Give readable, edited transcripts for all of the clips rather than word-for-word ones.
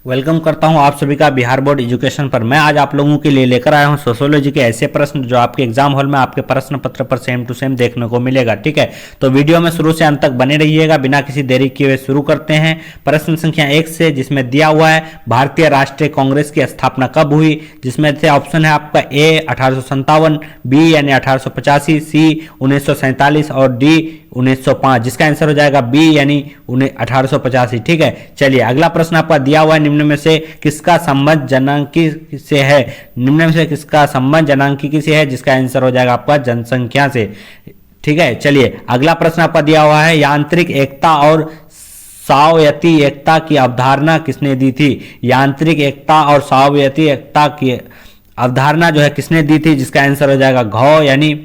Welcome करता हूं आप सभी का बिहार बोर्ड एजुकेशन पर। मैं आज आप लोगों के लिए लेकर आया हूं सोशियोलॉजी के ऐसे प्रश्न जो आपके एग्जाम हॉल में आपके प्रश्न पत्र पर सेम टू सेम देखने को मिलेगा। ठीक है, तो वीडियो में शुरू से अंत तक बने रहिएगा। बिना किसी देरी किए हुए शुरू करते हैं प्रश्न संख्या 1 से, जिसमें दिया हुआ है भारतीय राष्ट्रीय कांग्रेस की स्थापना कब हुई। जिसमें से ऑप्शन है आपका ए 1857, बी यानी 1885, सी 1947 और डी 1905। जिसका आंसर हो जाएगा बी यानी 1885। ठीक है, चलिए अगला प्रश्न आपका दिया हुआ है निम्न में से किसका संबंध जनांकी से है। निम्न में से किसका संबंध जनांकी से है, जिसका आंसर हो जाएगा आपका जनसंख्या से। ठीक है, चलिए अगला प्रश्न आपका दिया हुआ है यांत्रिक एकता और स्वायत्ती एकता की अवधारणा किसने दी थी। यांत्रिक एकता और स्वायत्ती एकता की अवधारणा जो है किसने दी थी, जिसका आंसर हो जाएगा घ यानी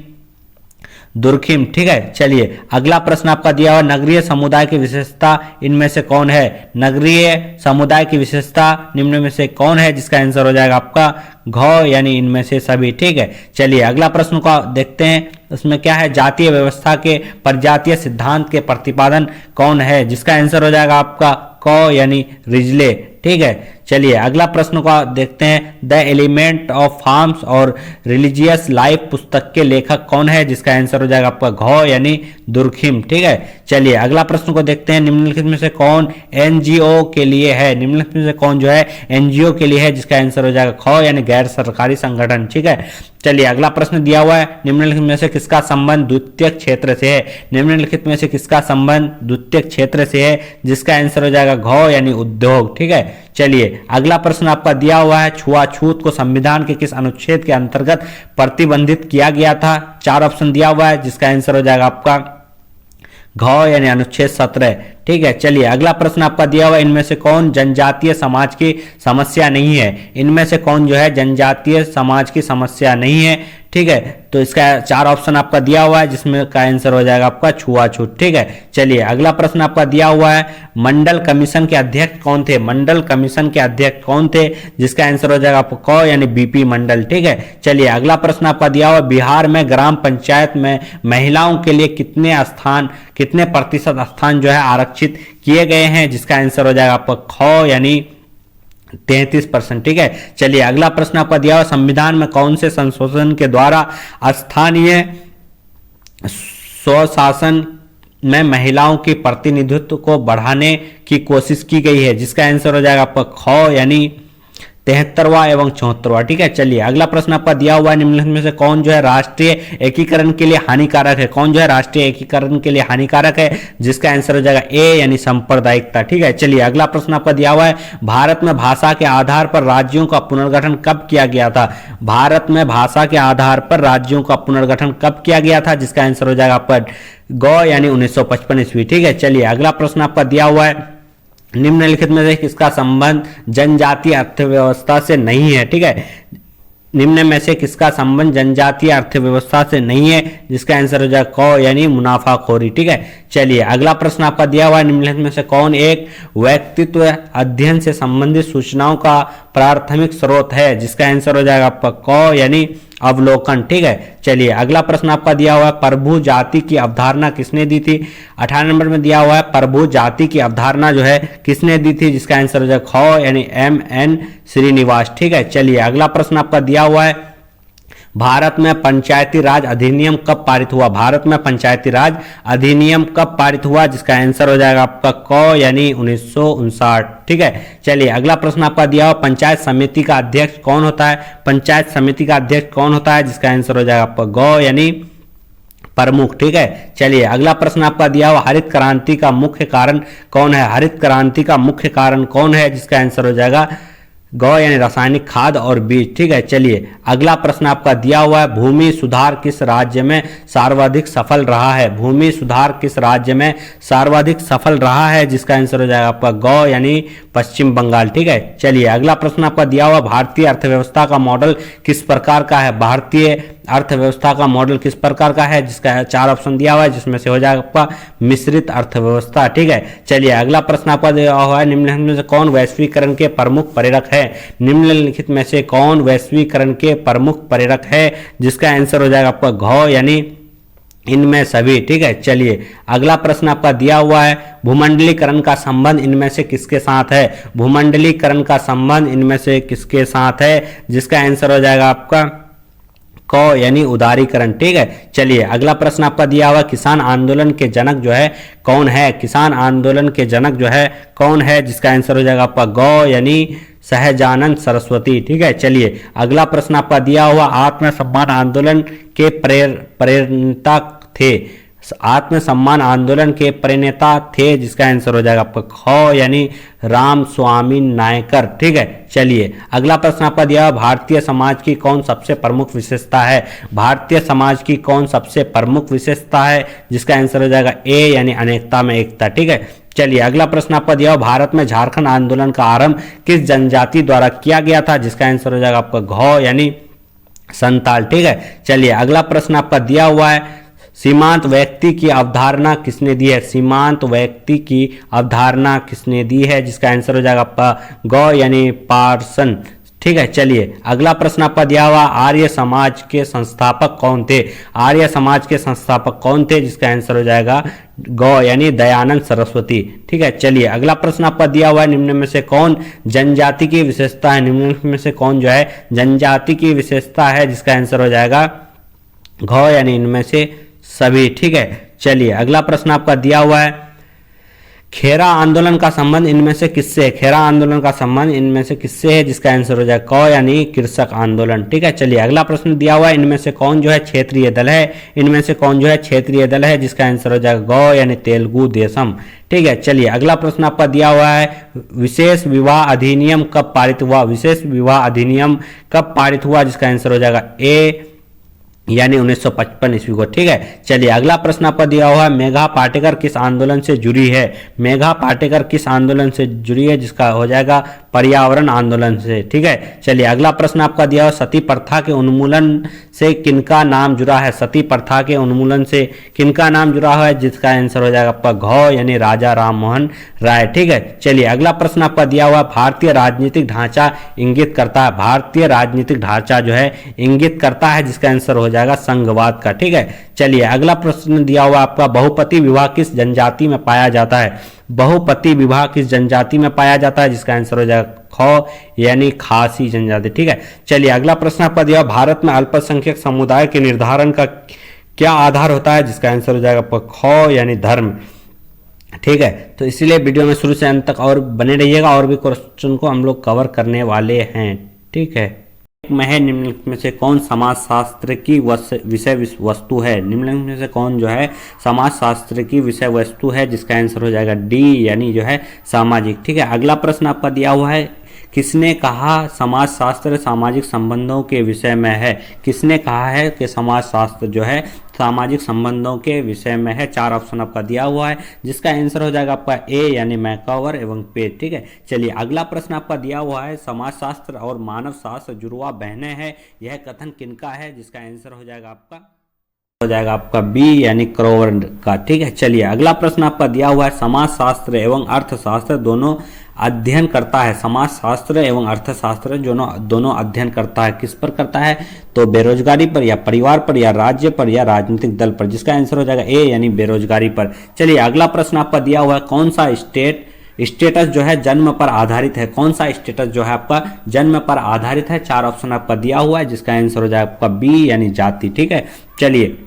दुर्खिम। ठीक है, चलिए अगला प्रश्न आपका दिया हुआ नगरीय समुदाय की विशेषता इनमें से कौन है। नगरीय समुदाय की विशेषता निम्न में से कौन है, जिसका आंसर हो जाएगा आपका घ यानी इनमें से सभी। ठीक है, चलिए अगला प्रश्न को देखते हैं। उसमें क्या है, जातीय व्यवस्था के परजातीय सिद्धांत के प्रतिपादन कौन है, जिसका आंसर हो जाएगा आपका क यानी रिजले। ठीक है, चलिए अगला प्रश्न को देखते हैं। द एलिमेंट ऑफ फार्म्स और रिलीजियस लाइफ पुस्तक के लेखक कौन है, जिसका आंसर हो जाएगा आपका घ यानी दुर्खिम। ठीक है, चलिए अगला प्रश्न को देखते हैं। निम्नलिखित में से कौन एनजीओ के लिए है। निम्नलिखित में से कौन जो है एनजीओ के लिए है, जिसका आंसर हो जाएगा ख यानी गैर सरकारी संगठन। ठीक है, चलिए अगला प्रश्न दिया हुआ है निम्नलिखित में से किसका संबंध द्वितीयक क्षेत्र से है। निम्नलिखित में से किसका संबंध द्वितीयक क्षेत्र से है, जिसका आंसर हो जाएगा घ यानी उद्योग। ठीक है, चलिए अगला प्रश्न आपका दिया हुआ है छुआछूत को संविधान के किस अनुच्छेद के अंतर्गत प्रतिबंधित किया गया था। 4 ऑप्शन दिया हुआ है, जिसका आंसर हो जाएगा आपका घ यानी अनुच्छेद 17। ठीक है, चलिए अगला प्रश्न आपका दिया हुआ है इनमें से कौन जनजातीय समाज की समस्या नहीं है। इनमें से कौन जो है जनजातीय समाज की समस्या नहीं है। ठीक है, तो इसका 4 ऑप्शन आपका दिया हुआ है, जिसमें का आंसर हो जाएगा आपका छुआछूत। ठीक है, चलिए अगला प्रश्न आपका दिया हुआ है मंडल कमीशन के अध्यक्ष कौन थे। मंडल कमीशन के अध्यक्ष कौन थे, जिसका आंसर हो जाएगा आपका क यानी बीपी मंडल। ठीक है, चलिए अगला प्रश्न आपका दिया हुआ बिहार में ग्राम पंचायत में महिलाओं के लिए कितने प्रतिशत स्थान जो है आरक्षित किए गए हैं, जिसका आंसर हो जाएगा आपका ख यानी 33%। ठीक है, चलिए अगला प्रश्न आपका दिया हुआ संविधान में कौन से संशोधन के द्वारा स्थानीय स्वशासन में महिलाओं की प्रतिनिधित्व को बढ़ाने की कोशिश की गई है, जिसका आंसर हो जाएगा आपका ख यानी 73वां एवं 74वां। ठीक है, चलिए अगला प्रश्न आपका दिया हुआ है निम्नलिखित में से कौन जो है राष्ट्रीय एकीकरण के लिए हानिकारक है। कौन जो है राष्ट्रीय एकीकरण के लिए हानिकारक है, जिसका आंसर हो जाएगा ए यानी सांप्रदायिकता। ठीक है, चलिए अगला प्रश्न आपका दिया हुआ है भारत में भाषा के आधार पर राज्यों का पुनर्गठन कब किया गया था। भारत में भाषा के आधार पर राज्यों का पुनर्गठन कब किया गया था, जिसका आंसर हो जाएगा आपका ग यानी 1955 ईस्वी। ठीक है, चलिए अगला प्रश्न आपका दिया हुआ है निम्नलिखित में से किसका संबंध जनजातीय अर्थव्यवस्था से नहीं है। ठीक है, निम्न में से किसका संबंध जनजातीय अर्थव्यवस्था से नहीं है, जिसका आंसर हो जाएगा क यानी मुनाफाखोरी। ठीक है, चलिए अगला प्रश्न आपका दिया हुआ है निम्नलिखित में से कौन एक व्यक्तित्व अध्ययन से संबंधित सूचनाओं का प्राथमिक स्रोत है, जिसका आंसर हो जाएगा आपका क यानी अवलोकन। ठीक है, चलिए अगला प्रश्न आपका दिया हुआ है प्रभु जाति की अवधारणा किसने दी थी। 18 नंबर में दिया हुआ है प्रभु जाति की अवधारणा जो है किसने दी थी, जिसका आंसर हो जाएगा ख यानी MN श्रीनिवास। ठीक है, चलिए अगला प्रश्न आपका दिया हुआ है भारत में पंचायती राज अधिनियम कब पारित हुआ। भारत में पंचायती राज अधिनियम कब पारित हुआ, जिसका आंसर हो जाएगा आपका क यानी 1959। ठीक है, चलिए अगला प्रश्न आपका दिया हुआ पंचायत समिति का अध्यक्ष कौन होता है। पंचायत समिति का अध्यक्ष कौन होता है, जिसका आंसर हो जाएगा आपका ग यानी प्रमुख। ठीक है, चलिए अगला प्रश्न आपका दिया हुआ हरित क्रांति का मुख्य कारण कौन है। हरित क्रांति का मुख्य कारण कौन है, जिसका आंसर हो जाएगा ग यानी रासायनिक खाद और बीज। ठीक है, चलिए अगला प्रश्न आपका दिया हुआ है भूमि सुधार किस राज्य में सर्वाधिक सफल रहा है। भूमि सुधार किस राज्य में सर्वाधिक सफल रहा है, जिसका आंसर हो जाएगा आपका ग यानी पश्चिम बंगाल। ठीक है, चलिए अगला प्रश्न आपका दिया हुआ भारतीय अर्थव्यवस्था का मॉडल किस प्रकार का है। भारतीय अर्थव्यवस्था का मॉडल किस प्रकार का है, जिसका 4 ऑप्शन दिया हुआ है, जिसमें से हो जाएगा आपका मिश्रित अर्थव्यवस्था। ठीक है, चलिए अगला प्रश्न आपका दिया हुआ है निम्नलिखित में से कौन वैश्वीकरण के प्रमुख प्रेरक है। निम्नलिखित में से कौन वैश्वीकरण के प्रमुख प्रेरक है, जिसका आंसर हो जाएगा आपका घ यानी इनमें सभी। ठीक है, चलिए अगला प्रश्न आपका दिया हुआ है, भूमंडलीकरण का संबंध इनमें से किसके साथ है? भूमंडलीकरण का संबंध इनमें से किसके साथ है? जिसका आंसर हो जाएगा आपका क यानी उदारीकरण। ठीक है, चलिए अगला प्रश्न आपका दिया हुआ, किसान आंदोलन के जनक जो है कौन है? किसान आंदोलन के जनक जो है कौन है? जिसका आंसर हो जाएगा आपका ग यानी सहजानंद सरस्वती। ठीक है, चलिए अगला प्रश्न आपका दिया हुआ, आत्मसम्मान आंदोलन के प्रेरणा थे। आत्मसम्मान आंदोलन के प्रणेता थे, जिसका आंसर हो जाएगा आपका ख यानी राम स्वामी नायकर। ठीक है, चलिए अगला प्रश्न आपका दिया हुआ, भारतीय समाज की कौन सबसे प्रमुख विशेषता है? भारतीय समाज की कौन सबसे प्रमुख विशेषता है? जिसका आंसर हो जाएगा ए यानी अनेकता में एकता। ठीक है, चलिए अगला प्रश्न आपका दिया हुआ, भारत में झारखंड आंदोलन का आरंभ किस जनजाति द्वारा किया गया था? जिसका आंसर हो जाएगा आपका घ यानी संताल। ठीक है, चलिए अगला प्रश्न आपका दिया हुआ है, सीमांत व्यक्ति की अवधारणा किसने दी है? सीमांत व्यक्ति की अवधारणा किसने दी है? जिसका आंसर हो जाएगा आपका ग यानी पार्सन। ठीक है, चलिए अगला प्रश्न आपका दिया हुआ, आर्य समाज के संस्थापक कौन थे? आर्य समाज के संस्थापक कौन थे? जिसका आंसर हो जाएगा ग यानी दयानंद सरस्वती। ठीक है, चलिए अगला प्रश्न आपका दिया हुआ है, निम्न में से कौन जनजाति की विशेषता है? निम्न में से कौन जो है जनजाति की विशेषता है? जिसका आंसर हो जाएगा घ यानी इनमें से सभी। ठीक है, चलिए अगला प्रश्न आपका दिया हुआ है, खेरा आंदोलन का संबंध इनमें से किससे है? खेरा आंदोलन का संबंध इनमें से किससे है? जिसका आंसर हो जाएगा क यानी कृषक आंदोलन। ठीक है, चलिए अगला प्रश्न दिया हुआ है, इनमें से कौन जो है क्षेत्रीय दल है? इनमें से कौन जो है क्षेत्रीय दल है? जिसका आंसर हो जाएगा ग यानी तेलुगु देशम। ठीक है, चलिए अगला प्रश्न आपका दिया हुआ है, विशेष विवाह अधिनियम कब पारित हुआ? विशेष विवाह अधिनियम कब पारित हुआ? जिसका आंसर हो जाएगा ए यानी 1955 ईस्वी को। ठीक है, चलिए अगला प्रश्न आपका दिया हुआ है, मेघा पाटेकर किस आंदोलन से जुड़ी है? मेघा पाटेकर किस आंदोलन से जुड़ी है? जिसका हो जाएगा पर्यावरण आंदोलन से। ठीक है, चलिए अगला प्रश्न आपका दिया हुआ, सती प्रथा के उन्मूलन से किनका नाम जुड़ा है? सती प्रथा के उन्मूलन से किनका नाम जुड़ा हुआ है? जिसका आंसर हो जाएगा आपका घ यानी राजा राम मोहन राय। ठीक है, चलिए अगला प्रश्न आपका दिया हुआ, भारतीय राजनीतिक ढांचा इंगित करता है। भारतीय राजनीतिक ढांचा जो है इंगित करता है, जिसका आंसर हो जाएगा संघवाद का। ठीक है, चलिए अगला प्रश्न दिया हुआ आपका, बहुपति विवाह किस जनजाति में पाया जाता है? बहुपति विवाह किस जनजाति में पाया जाता है? जिसका आंसर हो जाएगा ख यानी खासी जनजाति। ठीक है, चलिए अगला प्रश्न आपका दिया, भारत में अल्पसंख्यक समुदाय के निर्धारण का क्या आधार होता है? जिसका आंसर हो जाएगा आपका ख यानी धर्म। ठीक है, तो इसीलिए वीडियो में शुरू से अंत तक और बने रहिएगा, और भी क्वेश्चन को हम लोग कवर करने वाले हैं। ठीक है, में है निम्नलिखित में से कौन समाजशास्त्र की विषय वस्तु है? निम्नलिखित में से कौन जो है समाजशास्त्र की विषय वस्तु है? जिसका आंसर हो जाएगा डी यानी जो है सामाजिक। ठीक है, अगला प्रश्न आपका दिया हुआ है, किसने कहा समाजशास्त्र सामाजिक संबंधों के विषय में है? किसने कहा है कि समाजशास्त्र जो है सामाजिक संबंधों के विषय में है? 4 ऑप्शन आपका दिया हुआ है, जिसका आंसर हो जाएगा आपका ए यानी मैकआवर एवं पेज। ठीक है, चलिए अगला प्रश्न आपका दिया हुआ है, समाजशास्त्र और मानव शास्त्र जुड़वा बहनें हैं, यह कथन किनका है? जिसका आंसर हो जाएगा आपका बी यानी क्रोवर का। ठीक है, चलिए अगला प्रश्न आपका दिया हुआ है, समाजशास्त्र एवं अर्थशास्त्र दोनों अध्ययन करता है। समाजशास्त्र एवं अर्थशास्त्र दोनों अध्ययन करता है, किस पर करता है? तो बेरोजगारी पर या परिवार पर या राज्य पर या राजनीतिक दल पर, जिसका आंसर हो जाएगा ए यानी बेरोजगारी पर। चलिए अगला प्रश्न आपका दिया हुआ है, कौन सा स्टेटस जो है जन्म पर आधारित है? कौन सा स्टेटस जो है आपका जन्म पर आधारित है? 4 ऑप्शन आपका दिया हुआ है, जिसका आंसर हो जाएगा आपका बी यानी जाति। ठीक है, चलिए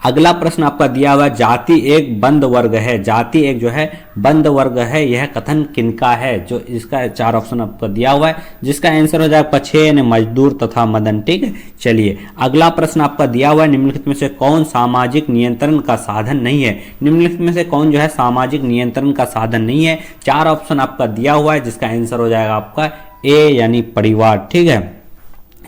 अगला प्रश्न आपका दिया हुआ, जाति एक बंद वर्ग है। जाति एक जो है बंद वर्ग है, यह कथन किनका है? जो इसका 4 ऑप्शन आपका दिया हुआ है, जिसका आंसर हो जाएगा पछे यानी मजदूर तथा मदन। ठीक है, चलिए अगला प्रश्न आपका दिया हुआ है, निम्नलिखित में से कौन सामाजिक नियंत्रण का साधन नहीं है? निम्नलिखित में से कौन जो है सामाजिक नियंत्रण का साधन नहीं है? 4 ऑप्शन आपका दिया हुआ है, जिसका आंसर हो जाएगा आपका ए यानी परिवार। ठीक है,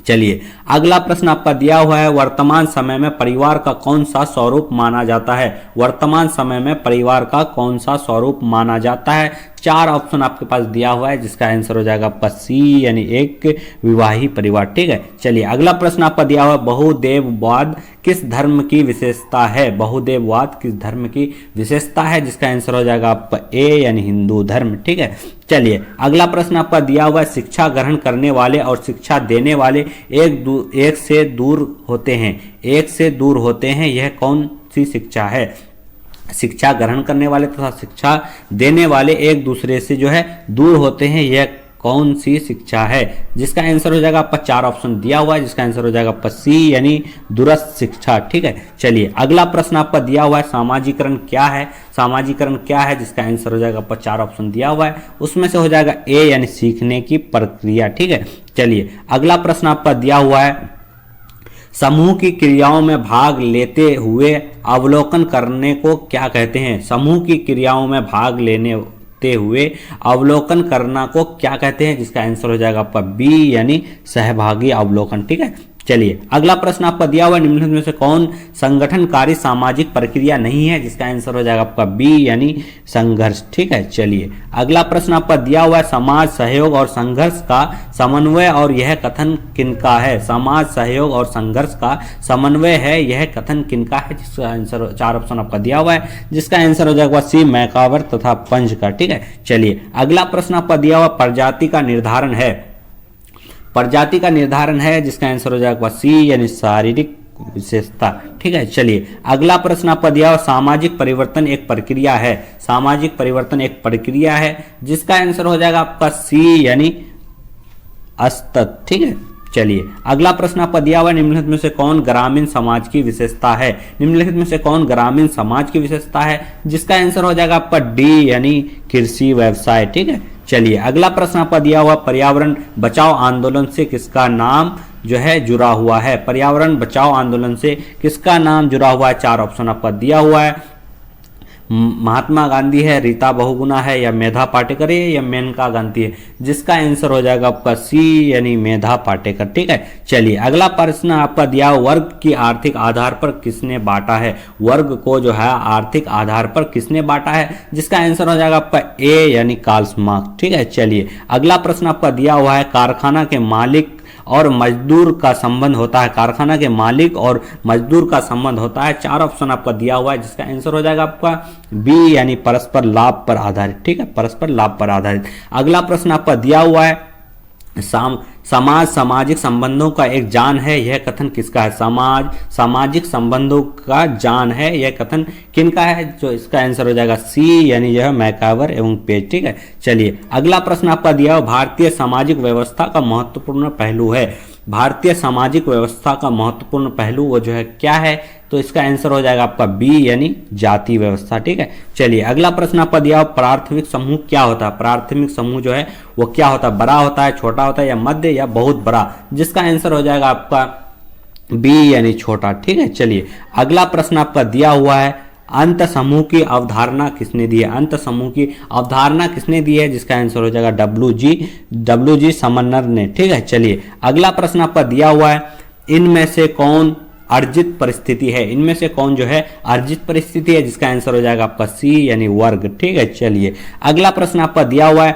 चलिए अगला प्रश्न आपका दिया हुआ है, वर्तमान समय में परिवार का कौन सा स्वरूप माना जाता है? वर्तमान समय में परिवार का कौन सा स्वरूप माना जाता है? 4 ऑप्शन आपके पास दिया हुआ है, जिसका आंसर हो जाएगा आपका सी यानी एक विवाही परिवार। ठीक है, चलिए अगला प्रश्न आपका दिया हुआ है, बहुदेववाद किस धर्म की विशेषता है? बहुदेववाद किस धर्म की विशेषता है? जिसका आंसर हो जाएगा आपका ए यानी हिंदू धर्म। ठीक है, चलिए अगला प्रश्न आपका दिया हुआ है, शिक्षा ग्रहण करने वाले और शिक्षा देने वाले एक से दूर होते हैं। एक से दूर होते हैं, यह कौन सी शिक्षा है? शिक्षा ग्रहण करने वाले तथा शिक्षा देने वाले एक दूसरे से जो है दूर होते हैं, यह कौन सी शिक्षा है? जिसका आंसर हो जाएगा आपका 4 ऑप्शन दिया हुआ है, जिसका आंसर हो जाएगा आपका सी यानी दूरस्थ शिक्षा। ठीक है, चलिए अगला प्रश्न आपका दिया हुआ है सामाजिकरण क्या है? सामाजिकरण क्या है? जिसका आंसर हो जाएगा आपका 4 ऑप्शन दिया हुआ है, उसमें से हो जाएगा ए यानी सीखने की प्रक्रिया। ठीक है, चलिए अगला प्रश्न आपका दिया हुआ है समूह की क्रियाओं में भाग लेते हुए अवलोकन करने को क्या कहते हैं? समूह की क्रियाओं में भाग लेते हुए अवलोकन करना को क्या कहते हैं? जिसका आंसर हो जाएगा आपका बी यानी सहभागी अवलोकन। ठीक है, चलिए अगला प्रश्न आपका दिया हुआ निम्नलिखित में से कौन संगठनकारी सामाजिक प्रक्रिया नहीं है? जिसका आंसर हो जाएगा आपका बी यानी संघर्ष। ठीक है, चलिए अगला प्रश्न आपका दिया हुआ है समाज सहयोग और संघर्ष का समन्वय और यह कथन किनका है? समाज सहयोग और संघर्ष का समन्वय है, यह कथन किनका है? जिसका आंसर 4 ऑप्शन आपका दिया हुआ है, जिसका आंसर हो जाएगा सी मैकावर तथा पंज का। ठीक है, चलिए अगला प्रश्न आपका दिया हुआ प्रजाति का निर्धारण है, प्रजाति का निर्धारण है, जिसका आंसर हो जाएगा सी यानी शारीरिक विशेषता। ठीक है, चलिए अगला प्रश्न आपका दिया हुआ सामाजिक परिवर्तन एक प्रक्रिया है, सामाजिक परिवर्तन एक प्रक्रिया है, जिसका आंसर हो जाएगा आपका सी यानी असतत। ठीक है, चलिए अगला प्रश्न आपका दिया हुआ निम्नलिखित में से कौन ग्रामीण समाज की विशेषता है? निम्नलिखित में से कौन ग्रामीण समाज की विशेषता है? जिसका आंसर हो जाएगा आपका डी यानी कृषि व्यवसाय। ठीक है, चलिए अगला प्रश्न आपका दिया हुआ पर्यावरण बचाओ आंदोलन से किसका नाम जो है जुड़ा हुआ है? पर्यावरण बचाओ आंदोलन से किसका नाम जुड़ा हुआ है? 4 ऑप्शन आपका दिया हुआ है, महात्मा गांधी है, रीता बहुगुणा है, या मेधा पाटेकर है, या मेनका गांधी है। जिसका आंसर हो जाएगा आपका सी यानी मेधा पाटेकर। ठीक है, चलिए अगला प्रश्न आपका दिया वर्ग की आर्थिक आधार पर किसने बांटा है? वर्ग को जो है आर्थिक आधार पर किसने बांटा है? जिसका आंसर हो जाएगा आपका ए यानी कार्ल मार्क्स। ठीक है, चलिए अगला प्रश्न आपका दिया हुआ है कारखाना के मालिक और मजदूर का संबंध होता है, कारखाना के मालिक और मजदूर का संबंध होता है। 4 ऑप्शन आपका दिया हुआ है, जिसका आंसर हो जाएगा आपका बी यानी परस्पर लाभ पर आधारित। ठीक है, परस्पर लाभ पर आधारित। अगला प्रश्न आपका दिया हुआ है समाज सामाजिक संबंधों का एक जान है, यह कथन किसका है? समाज सामाजिक संबंधों का जान है, यह कथन किनका है? जो इसका आंसर हो जाएगा सी यानी यह मैकावर एवं पेज। ठीक है, चलिए अगला प्रश्न आपका दिया हुआ भारतीय सामाजिक व्यवस्था का महत्वपूर्ण पहलू है, भारतीय सामाजिक व्यवस्था का महत्वपूर्ण पहलू वो जो है क्या है? तो इसका आंसर हो जाएगा आपका बी यानी जाति व्यवस्था। ठीक है, चलिए अगला प्रश्न आपका दिया हुआ प्राथमिक समूह क्या होता है? प्राथमिक समूह जो है वो क्या होता है? बड़ा होता है, छोटा होता है, या मध्य, या बहुत बड़ा? जिसका आंसर हो जाएगा आपका बी यानी छोटा। ठीक है, चलिए अगला प्रश्न आपका दिया हुआ है अंत समूह की अवधारणा किसने दी है? अंत समूह की अवधारणा किसने दी है? जिसका आंसर हो जाएगा डब्ल्यू जी समन्नर ने। ठीक है, चलिए अगला प्रश्न आपका दिया हुआ है इनमें से कौन अर्जित परिस्थिति है? इनमें से कौन जो है अर्जित परिस्थिति है? जिसका आंसर हो जाएगा आपका सी यानी वर्ग। ठीक है, चलिए अगला प्रश्न आपका दिया हुआ है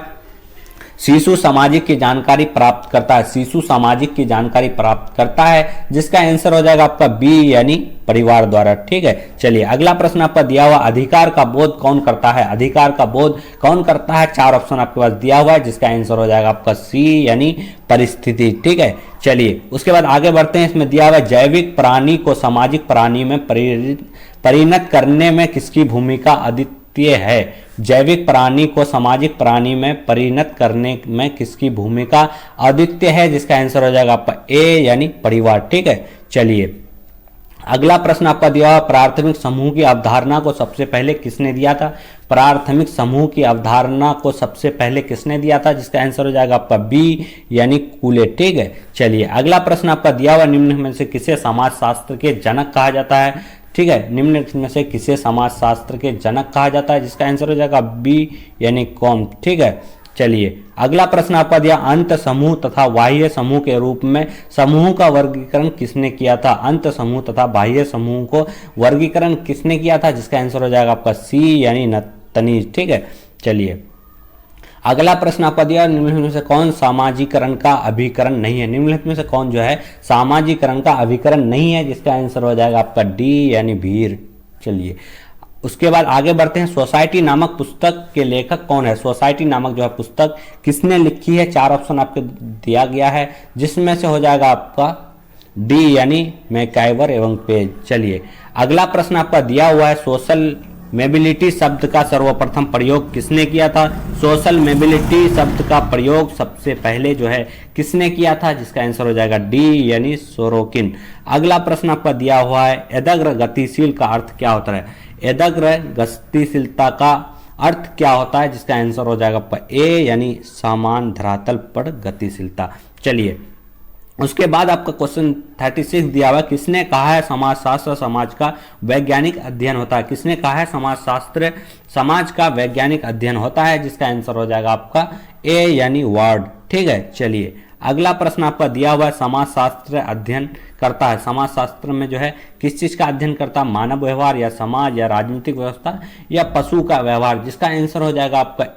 शिशु सामाजिक की जानकारी प्राप्त करता है, शिशु सामाजिक की जानकारी प्राप्त करता है, जिसका आंसर हो जाएगा आपका बी यानी परिवार द्वारा। ठीक है, चलिए अगला प्रश्न आपका दिया हुआ अधिकार का बोध कौन करता है? अधिकार का बोध कौन करता है? 4 ऑप्शन आपके पास दिया हुआ है, जिसका आंसर हो जाएगा आपका सी यानी परिस्थिति। ठीक है, चलिए उसके बाद आगे बढ़ते हैं। इसमें दिया हुआ है जैविक प्राणी को सामाजिक प्राणी में परिणत करने में किसकी भूमिका अद्वितीय है? जैविक प्राणी को सामाजिक प्राणी में परिणत करने में किसकी भूमिका अद्वितीय है? जिसका आंसर हो जाएगा आपका ए यानी परिवार। ठीक है, चलिए अगला प्रश्न आपका दिया हुआ प्राथमिक समूह की अवधारणा को सबसे पहले किसने दिया था? प्राथमिक समूह की अवधारणा को सबसे पहले किसने दिया था? जिसका आंसर हो जाएगा आपका बी यानी कूले। ठीक है, चलिए अगला प्रश्न आपका दिया हुआ निम्न में से किसे समाजशास्त्र के जनक कहा जाता है? ठीक है, निम्नलिखित में से किसे समाजशास्त्र के जनक कहा जाता है? जिसका आंसर हो जाएगा बी यानी कॉम। ठीक है, चलिए अगला प्रश्न आपका दिया अंत समूह तथा बाह्य समूह के रूप में समूह का वर्गीकरण किसने किया था? अंत समूह तथा बाह्य समूह को वर्गीकरण किसने किया था? जिसका आंसर हो जाएगा आपका सी यानी नतनीज। ठीक है, चलिए अगला प्रश्न आपका दिया निम्नलिखित में से कौन सामाजिकरण का अभिकरण नहीं है? निम्नलिखित में से कौन जो है सामाजिकरण का अभिकरण नहीं है? जिसका आंसर हो जाएगा आपका डी यानी भीड़। चलिए उसके बाद आगे बढ़ते हैं। सोसाइटी नामक पुस्तक के लेखक कौन है? सोसाइटी नामक जो है पुस्तक किसने लिखी है? 4 ऑप्शन आपको दिया गया है, जिसमें से हो जाएगा आपका डी यानी मैकाइवर एवं पेज। चलिए अगला प्रश्न आपका दिया हुआ है, सोशल मोबिलिटी शब्द का सर्वप्रथम प्रयोग किसने किया था? सोशल मोबिलिटी शब्द का प्रयोग सबसे पहले जो है किसने किया था, जिसका आंसर हो जाएगा डी यानी सोरोकिन। अगला प्रश्न आपका दिया हुआ है, एदग्र गतिशील का अर्थ क्या होता है? एदग्र गतिशीलता का अर्थ क्या होता है, जिसका आंसर हो जाएगा आपका ए यानी समान धरातल पर गतिशीलता। चलिए उसके बाद आपका क्वेश्चन 36 दिया हुआ, किसने कहा है समाजशास्त्र समाज का वैज्ञानिक अध्ययन होता है? किसने कहा है समाजशास्त्र समाज का वैज्ञानिक अध्ययन होता है, जिसका आंसर हो जाएगा आपका ए यानी वार्ड। ठीक है, चलिए अगला प्रश्न आपका दिया हुआ है, समाजशास्त्र अध्ययन करता है, समाजशास्त्र में जो है किस चीज का अध्ययन करता है? मानव व्यवहार या समाज या राजनीतिक व्यवस्था या पशु का व्यवहार, जिसका आंसर हो जाएगा आपका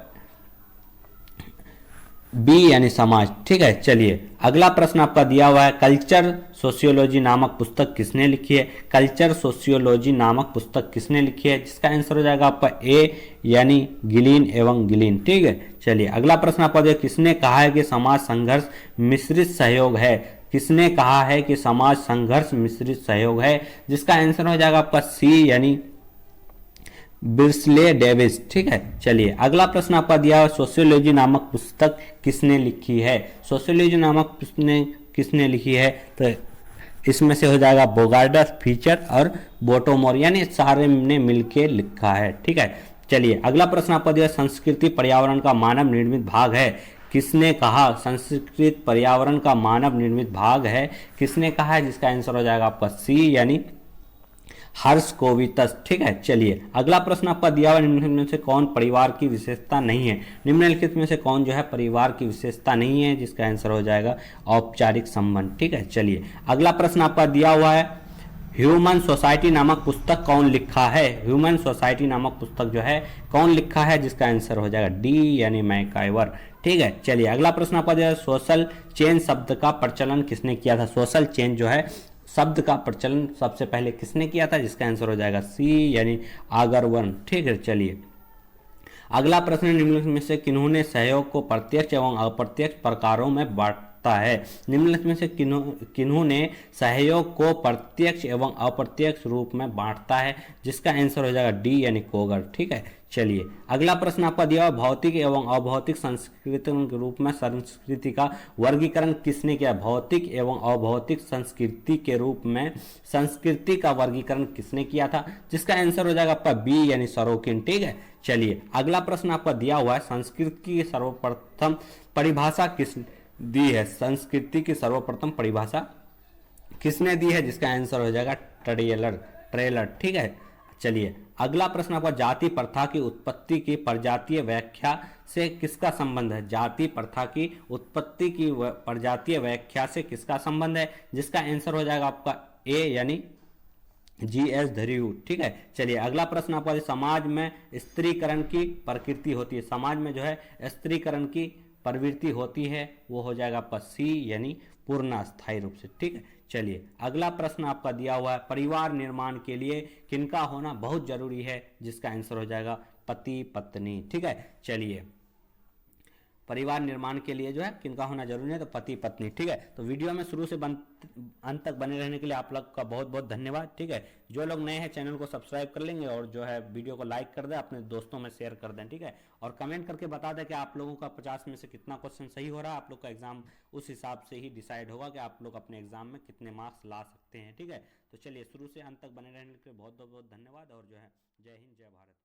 बी यानी समाज। ठीक है, चलिए अगला प्रश्न आपका दिया हुआ है, कल्चर सोशियोलॉजी नामक पुस्तक किसने लिखी है? कल्चर सोशियोलॉजी नामक पुस्तक किसने लिखी है, जिसका आंसर हो जाएगा आपका ए यानी गिलीन एवं गिलीन। ठीक है, चलिए अगला प्रश्न आपका दिया, किसने कहा है कि समाज संघर्ष मिश्रित सहयोग है? किसने कहा है कि समाज संघर्ष मिश्रित सहयोग है, जिसका आंसर हो जाएगा आपका सी यानी बिर्सले डेविस। ठीक है, चलिए अगला प्रश्न आपका दिया हुआ, सोशियोलॉजी नामक पुस्तक किसने लिखी है? सोशियोलॉजी नामक पुस्तक किसने लिखी है? तो इसमें से हो जाएगा बोगार्डस, फीचर और बोटोमोर, यानी सारे ने मिलके लिखा है। ठीक है, चलिए अगला प्रश्न आपका दिया, संस्कृति पर्यावरण का मानव निर्मित भाग है। किसने कहा संस्कृत पर्यावरण का मानव निर्मित भाग है? किसने कहा है, जिसका आंसर हो जाएगा आपका सी यानी हर्ष कोवितस। ठीक है, चलिए अगला प्रश्न आपका दिया हुआ, निम्नलिखित में से कौन परिवार की विशेषता नहीं है? निम्नलिखित में से कौन जो है परिवार की विशेषता नहीं है, जिसका आंसर हो जाएगा औपचारिक संबंध। ठीक है, चलिए अगला प्रश्न आपका दिया हुआ है, ह्यूमन सोसाइटी नामक पुस्तक कौन लिखा है? ह्यूमन सोसाइटी नामक पुस्तक जो है कौन लिखा है, जिसका आंसर हो जाएगा डी यानी मैकाइवर। ठीक है, चलिए अगला प्रश्न आपका दिया है, सोशल चेंज शब्द का प्रचलन किसने किया था? सोशल चेंज जो है शब्द का प्रचलन सबसे पहले किसने किया था, जिसका आंसर हो जाएगा सी यानी आगरवन। ठीक है, चलिए अगला प्रश्न, निम्नलिखित में से किन्होंने सहयोग को प्रत्यक्ष एवं अप्रत्यक्ष प्रकारों में बांटा है? निम्नलिखित में से किन्होंने सहयोग को प्रत्यक्ष एवं अप्रत्यक्ष रूप में बांटता है, जिसका आंसर हो जाएगा डी यानी कोगर। ठीक है, चलिए अगला प्रश्न आपका दिया हुआ, भौतिक एवं अभौतिक संस्कृति के रूप में संस्कृति का वर्गीकरण किसने किया? भौतिक एवं अभौतिक संस्कृति के रूप में संस्कृति का वर्गीकरण किसने किया था, जिसका आंसर हो जाएगा आपका बी यानी सरोकिन। ठीक है, चलिए अगला प्रश्न आपका दिया हुआ है, संस्कृति की सर्वप्रथम परिभाषा किस दी है? संस्कृति की सर्वप्रथम परिभाषा किसने दी है, जिसका आंसर हो जाएगा ट्रेलर। ठीक है, चलिए अगला प्रश्न आपका, जाति प्रथा की उत्पत्ति की प्रजातीय व्याख्या से किसका संबंध है? जाति प्रथा की उत्पत्ति की प्रजातीय व्याख्या से किसका संबंध है, जिसका आंसर हो जाएगा आपका ए यानी GS धरियू। ठीक है, चलिए अगला प्रश्न आपका, समाज में स्त्रीकरण की प्रकृति होती है, समाज में जो है स्त्रीकरण की प्रवृत्ति होती है, वो हो जाएगा आपका सी यानी पूर्ण स्थायी रूप से। ठीक है, चलिए अगला प्रश्न आपका दिया हुआ है, परिवार निर्माण के लिए किनका होना बहुत जरूरी है, जिसका आंसर हो जाएगा पति पत्नी। ठीक है, चलिए परिवार निर्माण के लिए जो है किनका होना जरूरी है, तो पति पत्नी। ठीक है, तो वीडियो में शुरू से अंत तक बने रहने के लिए आप लोग का बहुत बहुत धन्यवाद। ठीक है, जो लोग नए हैं चैनल को सब्सक्राइब कर लेंगे और जो है वीडियो को लाइक कर दें, अपने दोस्तों में शेयर कर दें। ठीक है, और कमेंट करके बता दें कि आप लोगों का 50 में से कितना क्वेश्चन सही हो रहा है। आप लोग का एग्जाम उस हिसाब से ही डिसाइड होगा कि आप लोग अपने एग्जाम में कितने मार्क्स ला सकते हैं। ठीक है, तो चलिए शुरू से अंत तक बने रहने के लिए बहुत बहुत धन्यवाद और जो है जय हिंद जय भारत।